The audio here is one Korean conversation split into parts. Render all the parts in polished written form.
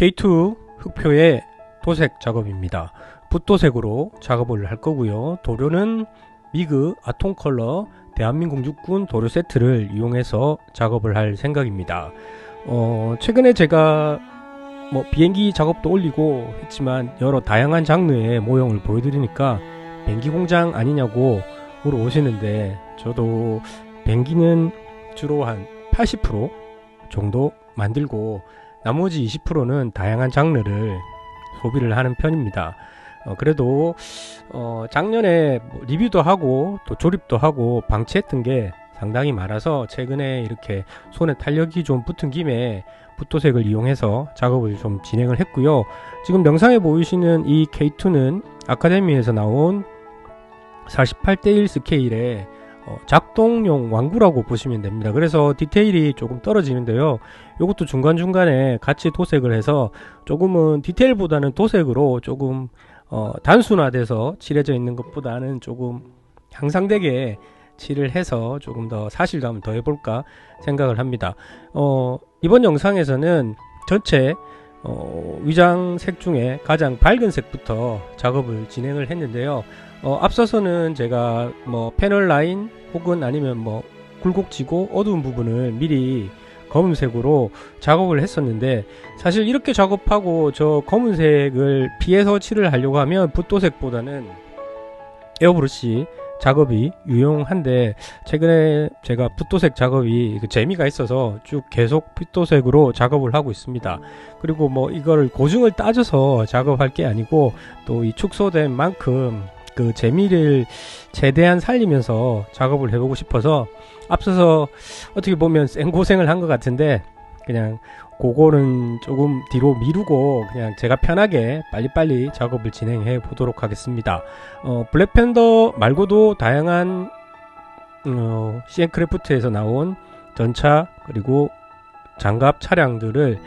K2 흑표의 도색 작업입니다. 붓도색으로 작업을 할 거고요. 도료는 미그 아톰 컬러 대한민국 육군 도료 세트를 이용해서 작업을 할 생각입니다. 최근에 제가 비행기 작업도 올리고 했지만 여러 다양한 장르의 모형을 보여드리니까 비행기 공장 아니냐고 물어보시는데, 저도 비행기는 주로 한 80% 정도 만들고 나머지 20%는 다양한 장르를 소비를 하는 편입니다. 그래도 작년에 리뷰도 하고 또 조립도 하고 방치했던 게 상당히 많아서 최근에 이렇게 손에 탄력이 좀 붙은 김에 붓도색을 이용해서 작업을 좀 진행을 했고요. 지금 영상에 보이시는 이 K2는 아카데미에서 나온 48:1 스케일의 작동용 완구라고 보시면 됩니다. 그래서 디테일이 조금 떨어지는데요. 이것도 중간중간에 같이 도색을 해서 조금은 디테일보다는 도색으로 조금 단순화돼서 칠해져 있는 것보다는 조금 향상되게 칠을 해서 조금 더 사실감을 더해볼까 생각을 합니다. 이번 영상에서는 전체 위장색 중에 가장 밝은 색부터 작업을 진행을 했는데요. 앞서서는 제가 패널 라인 혹은 아니면 굴곡지고 어두운 부분을 미리 검은색으로 작업을 했었는데, 사실 이렇게 작업하고 저 검은색을 피해서 칠을 하려고 하면 붓도색보다는 에어브러시 작업이 유용한데, 최근에 제가 붓도색 작업이 재미가 있어서 쭉 계속 붓도색으로 작업을 하고 있습니다. 그리고 이거를 고증을 따져서 작업할 게 아니고 또 이 축소된 만큼 그 재미를 최대한 살리면서 작업을 해보고 싶어서 앞서서 어떻게 보면 생고생을 한 것 같은데, 그냥 그거는 조금 뒤로 미루고 그냥 제가 편하게 빨리빨리 작업을 진행해 보도록 하겠습니다. 블랙팬더 말고도 다양한 CN크래프트에서 나온 전차 그리고 장갑 차량들을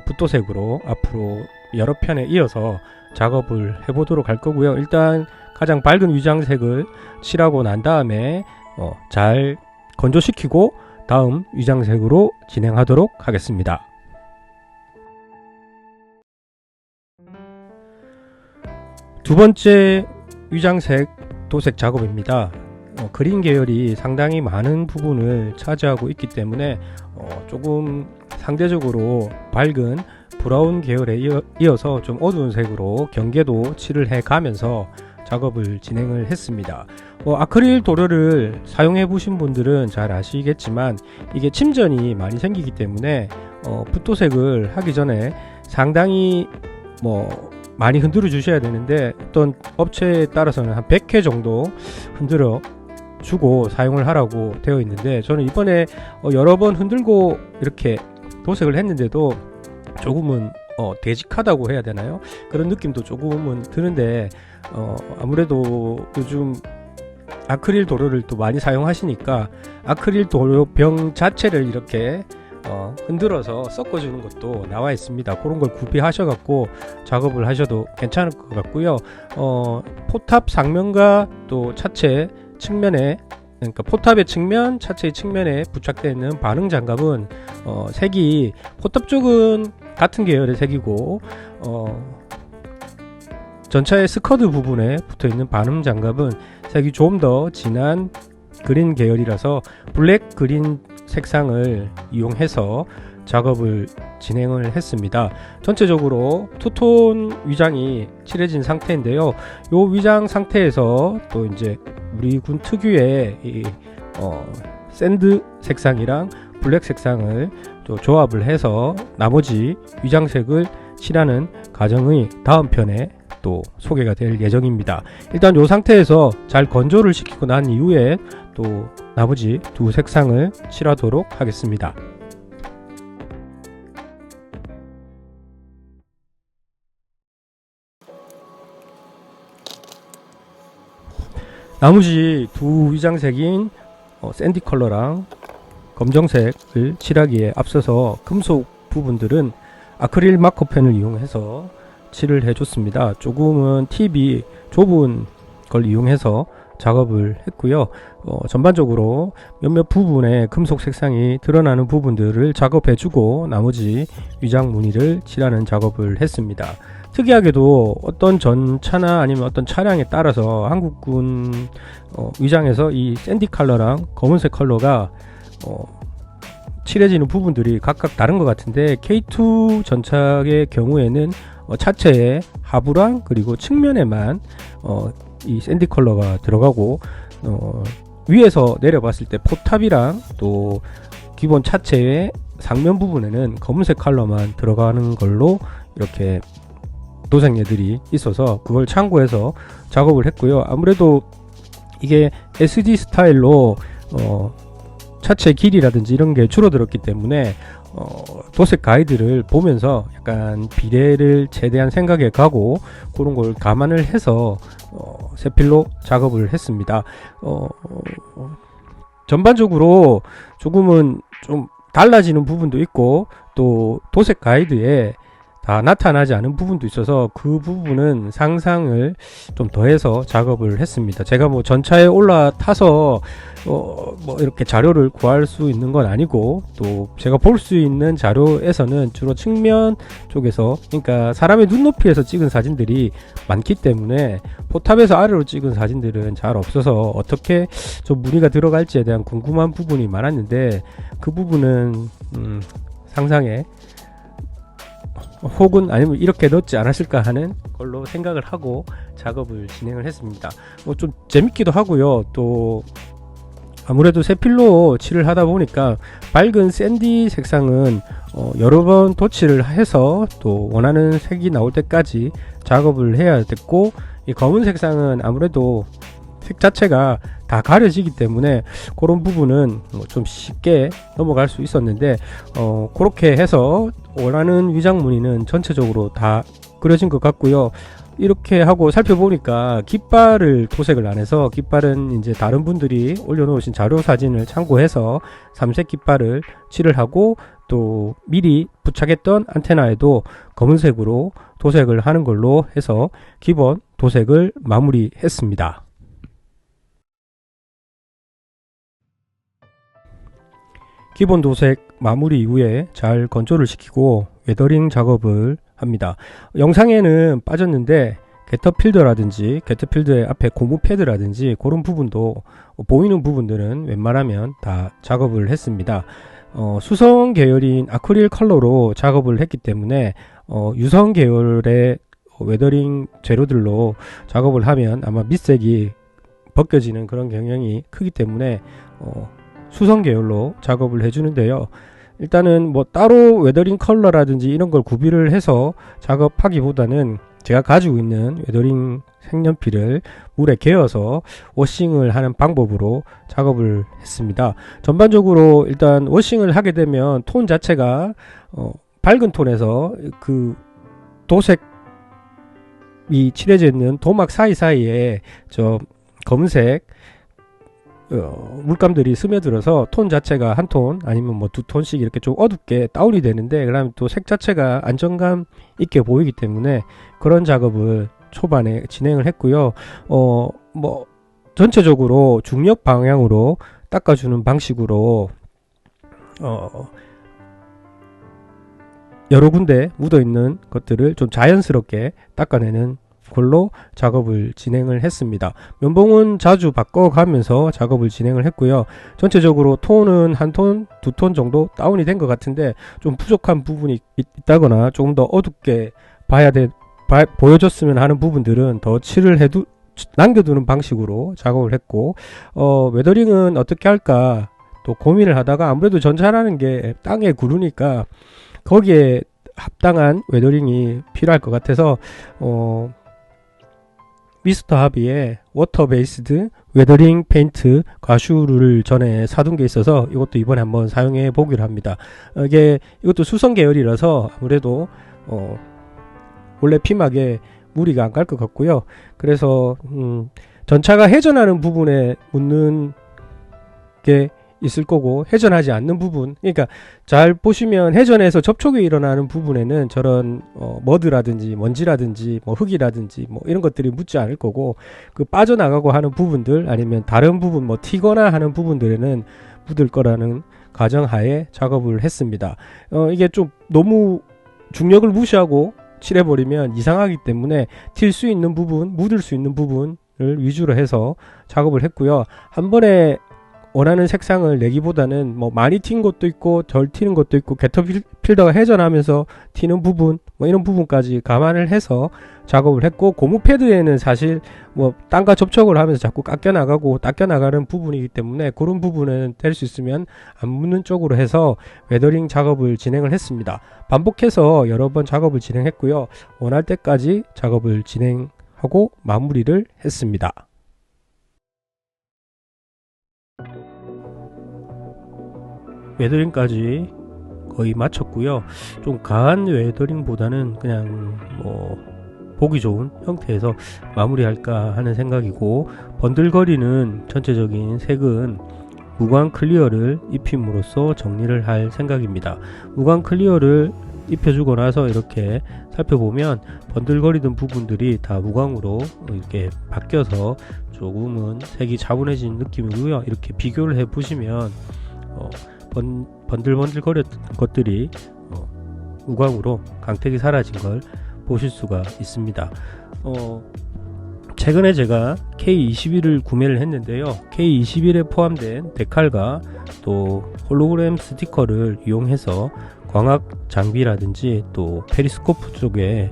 붓도색으로 앞으로 여러 편에 이어서 작업을 해보도록 할 거고요. 일단 가장 밝은 위장색을 칠하고 난 다음에 잘 건조시키고 다음 위장색으로 진행하도록 하겠습니다. 두 번째 위장색 도색 작업입니다. 그린 계열이 상당히 많은 부분을 차지하고 있기 때문에 조금 상대적으로 밝은 브라운 계열에 이어서 좀 어두운 색으로 경계도 칠을 해 가면서 작업을 진행을 했습니다. 아크릴 도료를 사용해 보신 분들은 잘 아시겠지만 이게 침전이 많이 생기기 때문에 붓도색을 하기 전에 상당히 많이 흔들어 주셔야 되는데, 어떤 업체에 따라서는 한 100회 정도 흔들어 주고 사용을 하라고 되어 있는데, 저는 이번에 여러 번 흔들고 이렇게 도색을 했는데도 조금은 되직하다고 해야 되나요? 그런 느낌도 조금은 드는데, 아무래도 요즘 아크릴 도료를 또 많이 사용하시니까 아크릴 도료병 자체를 이렇게 흔들어서 섞어주는 것도 나와 있습니다. 그런 걸 구비하셔갖고 작업을 하셔도 괜찮을 것 같고요. 포탑 상면과 또 차체 측면에, 그러니까 포탑의 측면, 차체의 측면에 부착되어 있는 반응 장갑은 색이 포탑 쪽은 같은 계열의 색이고 전차의 스커드 부분에 붙어있는 반음 장갑은 색이 좀 더 진한 그린 계열이라서 블랙 그린 색상을 이용해서 작업을 진행을 했습니다. 전체적으로 투톤 위장이 칠해진 상태인데요. 이 위장 상태에서 또 이제 우리 군 특유의 이 샌드 색상이랑 블랙 색상을 또 조합을 해서 나머지 위장색을 칠하는 과정의 다음 편에 또 소개가 될 예정입니다. 일단 이 상태에서 잘 건조를 시키고 난 이후에 또 나머지 두 색상을 칠하도록 하겠습니다. 나머지 두 위장색인 샌디 컬러랑 검정색을 칠하기에 앞서서 금속 부분들은 아크릴 마커펜을 이용해서 칠을 해줬습니다. 조금은 팁이 좁은 걸 이용해서 작업을 했고요. 전반적으로 몇몇 부분에 금속 색상이 드러나는 부분들을 작업해주고 나머지 위장 무늬를 칠하는 작업을 했습니다. 특이하게도 어떤 전차나 아니면 어떤 차량에 따라서 한국군 위장에서 이 샌디 컬러랑 검은색 컬러가 칠해지는 부분들이 각각 다른 것 같은데, K2 전차의 경우에는 차체의 하부랑 그리고 측면에만 이 샌디 컬러가 들어가고, 위에서 내려봤을 때 포탑이랑 또 기본 차체의 상면 부분에는 검은색 컬러만 들어가는 걸로 이렇게 도색예들이 있어서 그걸 참고해서 작업을 했고요. 아무래도 이게 SD 스타일로 차체 길이라든지 이런 게 줄어들었기 때문에 도색 가이드를 보면서 약간 비례를 최대한 생각해 가고 그런 걸 감안을 해서 세필로 작업을 했습니다. 전반적으로 조금은 좀 달라지는 부분도 있고 또 도색 가이드에 다 나타나지 않은 부분도 있어서 그 부분은 상상을 좀 더해서 작업을 했습니다. 제가 뭐 전차에 올라타서 뭐 이렇게 자료를 구할 수 있는 건 아니고, 또 제가 볼 수 있는 자료에서는 주로 측면 쪽에서, 그러니까 사람의 눈높이에서 찍은 사진들이 많기 때문에 포탑에서 아래로 찍은 사진들은 잘 없어서 어떻게 좀 무늬가 들어갈지에 대한 궁금한 부분이 많았는데, 그 부분은 상상에 혹은 아니면 이렇게 넣지 않았을까 하는 걸로 생각을 하고 작업을 진행을 했습니다. 좀 재밌기도 하고요. 또 아무래도 세필로 칠을 하다 보니까 밝은 샌디 색상은 여러 번 도치를 해서 또 원하는 색이 나올 때까지 작업을 해야 됐고, 이 검은 색상은 아무래도 색 자체가 다 가려지기 때문에 그런 부분은 좀 쉽게 넘어갈 수 있었는데, 그렇게 해서 원하는 위장 무늬는 전체적으로 다 그려진 것 같고요. 이렇게 하고 살펴보니까 깃발을 도색을 안 해서, 깃발은 이제 다른 분들이 올려놓으신 자료 사진을 참고해서 삼색 깃발을 칠을 하고, 또 미리 부착했던 안테나에도 검은색으로 도색을 하는 걸로 해서 기본 도색을 마무리했습니다. 기본 도색 마무리 이후에 잘 건조를 시키고 웨더링 작업을 합니다. 영상에는 빠졌는데 게터필드라든지 게터필드의 앞에 고무 패드라든지 그런 부분도 보이는 부분들은 웬만하면 다 작업을 했습니다. 수성 계열인 아크릴 컬러로 작업을 했기 때문에 유성 계열의 웨더링 재료들로 작업을 하면 아마 밑색이 벗겨지는 그런 경향이 크기 때문에 수성 계열로 작업을 해주는데요. 일단은 뭐 따로 웨더링 컬러라든지 이런 걸 구비를 해서 작업하기보다는 제가 가지고 있는 웨더링 색연필을 물에 개어서 워싱을 하는 방법으로 작업을 했습니다. 전반적으로 일단 워싱을 하게 되면 톤 자체가 밝은 톤에서 그 도색이 칠해져 있는 도막 사이사이에 저 검은색 물감들이 스며들어서 톤 자체가 한 톤 아니면 뭐 두 톤씩 이렇게 좀 어둡게 다운이 되는데, 그다음에 또 색 자체가 안정감 있게 보이기 때문에 그런 작업을 초반에 진행을 했고요. 뭐 전체적으로 중력 방향으로 닦아주는 방식으로 여러 군데 묻어있는 것들을 좀 자연스럽게 닦아내는 걸로 작업을 진행을 했습니다. 면봉은 자주 바꿔가면서 작업을 진행을 했고요. 전체적으로 톤은 한 톤, 두 톤 정도 다운이 된 것 같은데, 좀 부족한 부분이 있다거나 조금 더 어둡게 보여줬으면 하는 부분들은 더 칠을 남겨두는 방식으로 작업을 했고, 웨더링은 어떻게 할까 또 고민을 하다가, 아무래도 전차라는 게 땅에 구르니까 거기에 합당한 웨더링이 필요할 것 같아서 미스터 하비의 워터 베이스드 웨더링 페인트 가슈를 전에 사둔 게 있어서 이것도 이번에 한번 사용해 보기로 합니다. 이것도 수성 계열이라서 아무래도 원래 피막에 무리가 안 갈 것 같고요. 그래서 전차가 회전하는 부분에 묻는 게 있을 거고, 회전하지 않는 부분, 그러니까 잘 보시면 회전에서 접촉이 일어나는 부분에는 저런 머드라든지 먼지라든지 뭐 흙이라든지 뭐 이런 것들이 묻지 않을 거고, 그 빠져나가고 하는 부분들 아니면 다른 부분 뭐 튀거나 하는 부분들에는 묻을 거라는 가정하에 작업을 했습니다. 이게 좀 너무 중력을 무시하고 칠해버리면 이상하기 때문에 튈 수 있는 부분, 묻을 수 있는 부분을 위주로 해서 작업을 했고요. 한 번에 원하는 색상을 내기보다는 뭐 많이 튄 것도 있고 덜 튀는 것도 있고, 캐터필더가 회전하면서 튀는 부분 뭐 이런 부분까지 감안을 해서 작업을 했고, 고무 패드에는 사실 뭐 땅과 접촉을 하면서 자꾸 깎여 나가는 부분이기 때문에 그런 부분은 될 수 있으면 안 묻는 쪽으로 해서 웨더링 작업을 진행을 했습니다. 반복해서 여러 번 작업을 진행했고요. 원할 때까지 작업을 진행하고 마무리를 했습니다. 웨더링까지 거의 마쳤고요. 좀 강한 웨더링보다는 그냥 뭐 보기 좋은 형태에서 마무리할까 하는 생각이고, 번들거리는 전체적인 색은 무광 클리어를 입힘으로써 정리를 할 생각입니다. 무광 클리어를 입혀주고 나서 이렇게 살펴보면 번들거리던 부분들이 다 무광으로 이렇게 바뀌어서 조금은 색이 차분해진 느낌이고요. 이렇게 비교를 해 보시면 번들번들거렸던 것들이 무광으로 강택이 사라진 걸 보실 수가 있습니다. 최근에 제가 K21을 구매를 했는데요. K21에 포함된 데칼과 또 홀로그램 스티커를 이용해서 광학 장비라든지 또 페리스코프 쪽에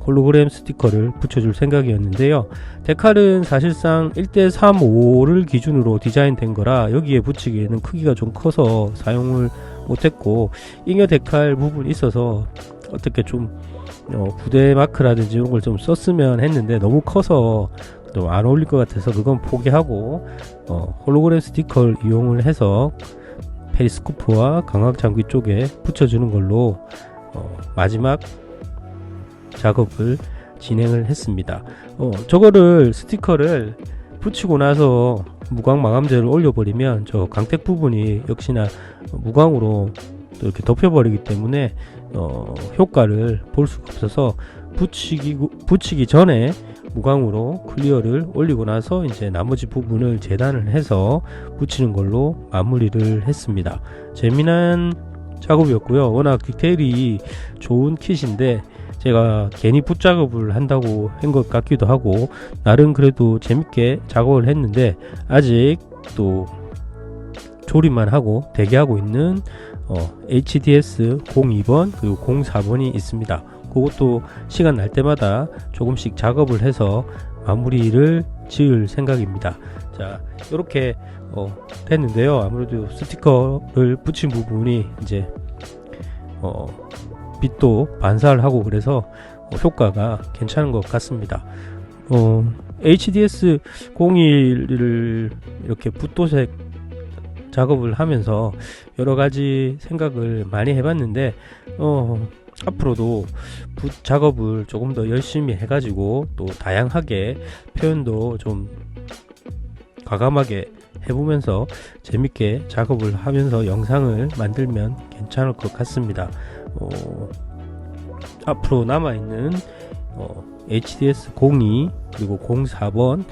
홀로그램 스티커를 붙여줄 생각이었는데요. 데칼은 사실상 1:3.5를 기준으로 디자인된 거라 여기에 붙이기에는 크기가 좀 커서 사용을 못했고, 잉여 데칼 부분이 있어서 어떻게 좀 부대 마크라든지 이런 걸 좀 썼으면 했는데 너무 커서 좀 안 어울릴 것 같아서 그건 포기하고 홀로그램 스티커를 이용을 해서 페리스코프와 광학 장비 쪽에 붙여주는 걸로 마지막 작업을 진행을 했습니다. 저거를 스티커를 붙이고 나서 무광 마감재를 올려버리면 저 강택 부분이 역시나 무광으로 또 이렇게 덮여버리기 때문에 효과를 볼 수가 없어서 붙이기 전에 무광으로 클리어를 올리고 나서 이제 나머지 부분을 재단을 해서 붙이는 걸로 마무리를 했습니다. 재미난 작업이었고요. 워낙 디테일이 좋은 kit인데 제가 괜히 붓작업을 한다고 한 것 같기도 하고, 나름 그래도 재밌게 작업을 했는데 아직 또 조립만 하고 대기하고 있는 HDS 02번 그리고 04번이 있습니다. 그것도 시간 날 때마다 조금씩 작업을 해서 마무리를 지을 생각입니다. 자, 이렇게 됐는데요. 아무래도 스티커를 붙인 부분이 이제 빛도 반사를 하고 그래서 효과가 괜찮은 것 같습니다. HDS 01을 이렇게 붓도색 작업을 하면서 여러 가지 생각을 많이 해봤는데 앞으로도 붓 작업을 조금 더 열심히 해가지고 또 다양하게 표현도 좀 과감하게 해보면서 재밌게 작업을 하면서 영상을 만들면 괜찮을 것 같습니다. 앞으로 남아있는 HDS 02 그리고 04번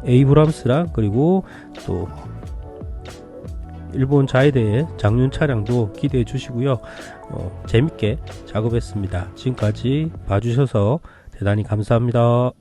에이브람스랑 그리고 또 일본 자이대의 장륜 차량도 기대해 주시고요. 재밌게 작업했습니다. 지금까지 봐주셔서 대단히 감사합니다.